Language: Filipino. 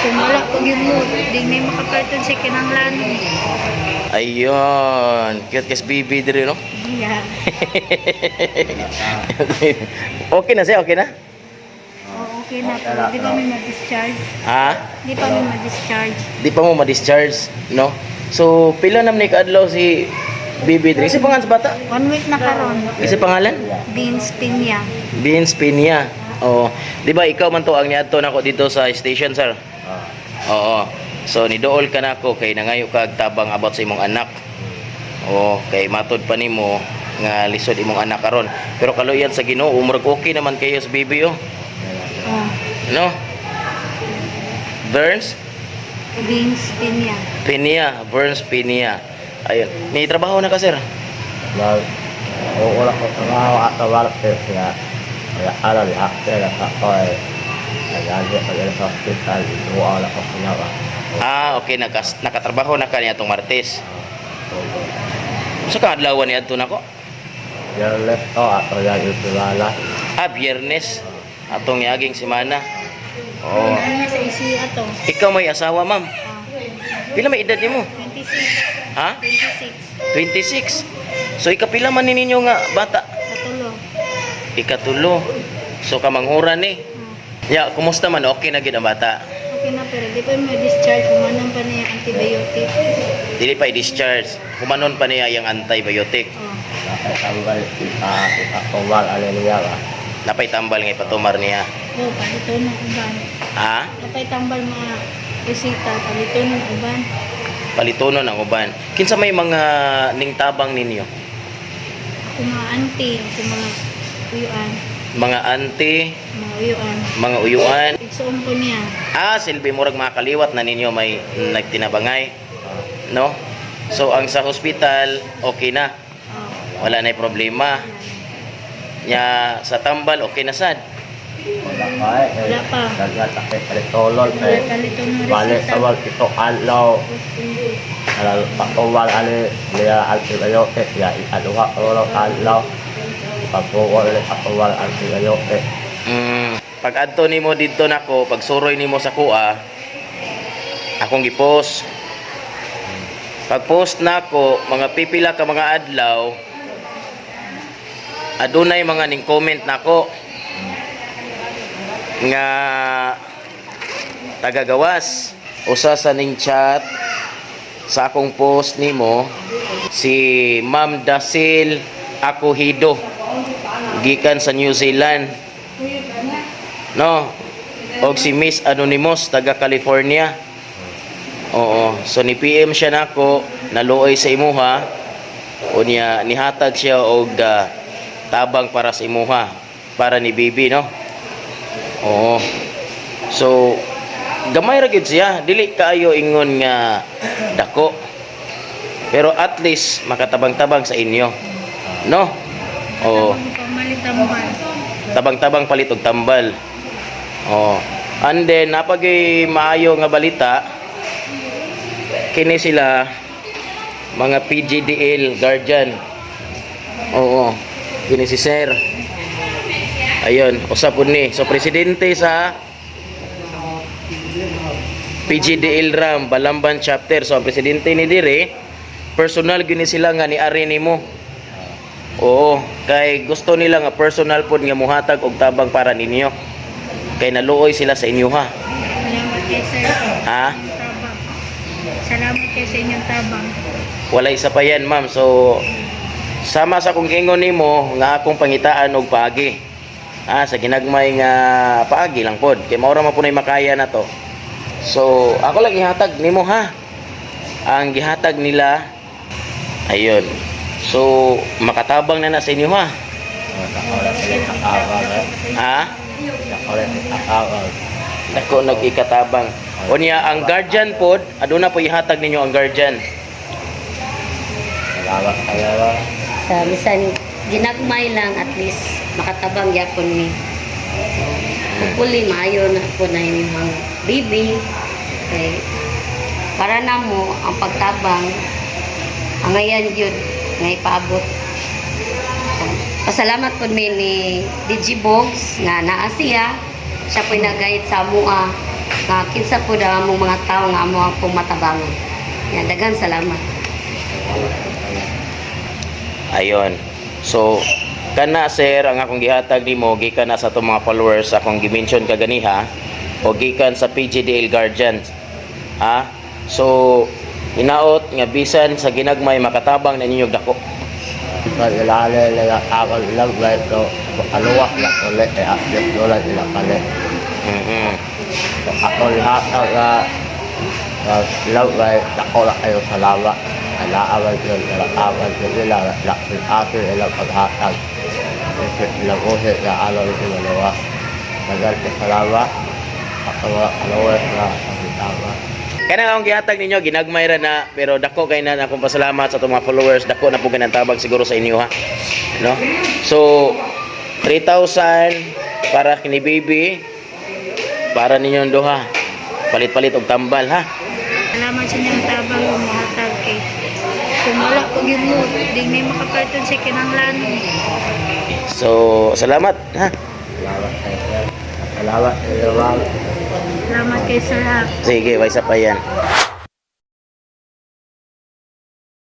Kung wala pag yung mood, di may makakarton sa kinanglan. Ayun. Cute kas baby diri, no? Yeah. Okay na siya, okay na? Oh, okay na po. Di pa may ma-discharge. Ha? Di pa may ma-discharge. Di pa mo ma-discharge, no? So, pila nam ni kaadlaw si baby diri? Isa pangalan sa bata? 1 week na karon. Isa pangalan? Beans Pinya. Beans Pinya. Oo. Di ba ikaw man to ang niadto nako dito sa station, sir? Oo. So nidool ka nako kay nangayo ka og tabang about sa imong anak. Oo, kay matod pa nimo nga lisod imong anak karon. Pero kaluyan sa Ginoo, murag okay naman kayo sa baby oh. Oh, No? Burns Beans Pinya. Pinya, Burns Pinya. Ayun. May trabaho na ka, sir? Wala ko trabaho at wala ko siya. Kaya alam niya, kaya ako ay nagagay sa hospital. Wala ko sinaba. Ah, okay, nakatrabaho na ka niya tong Martes. Sa kaadlaw ni adto nako? Yan left ko at yan yung pilala. Ah, Biyernes atong yaging semana. Oh. Ano sa isi ato? Ikaw may asawa, ma'am. Pila may edad nimo? 26. Ha? 26. 26. So ikapila man ni ninyo nga bata? Katulo. Ikatulo. So kamanghuran ni. Ya, kumusta man? Okay na gid ang bata. Okay na pero di pa may discharge. Kumanan pa niya antibiotic. Dili pa i-discharge. Kumanon pa niya yung antibiotic. Oh. Nakatanggal ipatumal aliniya ba? Napay tambal nga ipatumar niya. Oh, palito ng uban. Ha? Kapay tambal mga resita, palito ng uban. Palitonon ang uban. Kinsa may mga ningtabang ninyo? Kung mga auntie, kung mga uyuan, Mga auntie, mga uyuan. mga uyuan. Igsuon ko niya. Ah, silbi murag mga kaliwat na ninyo may nagtinabangay. No? So ang sa hospital okay na. Oh. Wala na problema. Nya sa tambal okay na sad. Wala pa eh. Wala pa. Naglatakit palitolol Wala eh. palito ng Balik resita. tawag ito alaw. Patumal aliniya antibiotic. Ya ikaluha ko alaw. Pagpuwal patumal antibiotic. Pag adto nimo didto nako, pag suroy nimo sa kuha, akong gipost. Pag post nako, mga pipila ka mga adlaw, adunay mga ning comment nako nga tagagawas usa sa ning chat sa akong post nimo si Ma'am Dasil Akuhido gikan sa New Zealand, no, og si Miss Anonymous taga California. Oo, so ni PM siya nako naluoy sa imuha unya nihatag siya og tabang para sa imuha para ni baby, no. Oo. So gamay ra gid siya, dili kaayo ingon nga dako. Pero at least makatabang-tabang sa inyo, no? Oo. Pamalitambal. Tabang-tabang palit og tambal. Oh. And then napagay maayo nga balita kini sila mga PGDL guardian. Oo. Kini si Sir. Ayun, usap po ni. So presidente sa PGDL RAM Balamban chapter. So ang presidente ni dire personal gini sila nga ni ari nimo. Oo, kay gusto nila nga personal pod nga muhatag og tabang para ninyo. Kay naluoy sila sa inyo ha. Salamat kay sir. Ha? Tabang. Salamat kay sa inyong tabang. Wala isa pa yan, ma'am. So sama sa kung ingon nimo nga akong pangitaan og paagi. Sa ginagmay nga paagi lang pod. Kay mao ra man punay makaya na to. So ako lang ihatag nimo ha. Ang gihatag nila ayun. So makatabang na sa inyo ha. Ha? Dako nagikatabang. Unya ang guardian pod, aduna po ihatag ninyo ang guardian. Salamat kayo. Sa bisan ginagmay lang at least makatabang gyapon mi. Hopefully maayo na po na imong baby kay para namo ang pagtabang ang ayan gyud nga ipaabot. Pasalamat po mi ni Digibox nga naa siya. Siya po'y nag-guide sa mua kinsa po daw among mga tao nga amo ang pumatabangan. Yan, daghan salamat. Ayon. So, kana sir, ang akong gihatag nimo gikan na sa atong mga followers akong gi-mention kaganiha o gikan sa PGDL Guardians. Ha? So, inaot nga bisan sa ginagmay makatabang na ninyog dako. Sa ilalim nila ako ilang ito, aluwak na ulit, at doon sila kali. Ako lahat na ilang ako na kayo salamat. Alaawal ko, alaawal ko nila, laksin akin ilang paghatag. Ilang usit na alaw ito dalawa. Nagal ko salamat. Ako na alawal na pagkitama. Kaya na akong gihatag ninyo, ginagmay ra na, pero dako kay na akong pasalamat sa itong mga followers, dako na po tabang siguro sa inyo ha. No? So, 3,000 para kini baby, para ninyong duha. Palit-palit og tambal ha. Salamat sa inyong tabang umahatag kay kung wala ko mo, di may makaparton sa kinanglan. So, salamat ha. Salamat kayo, sir. Salamat kayo, ma'am. Salamat kay Sir ha. Sige, may isa pa yan.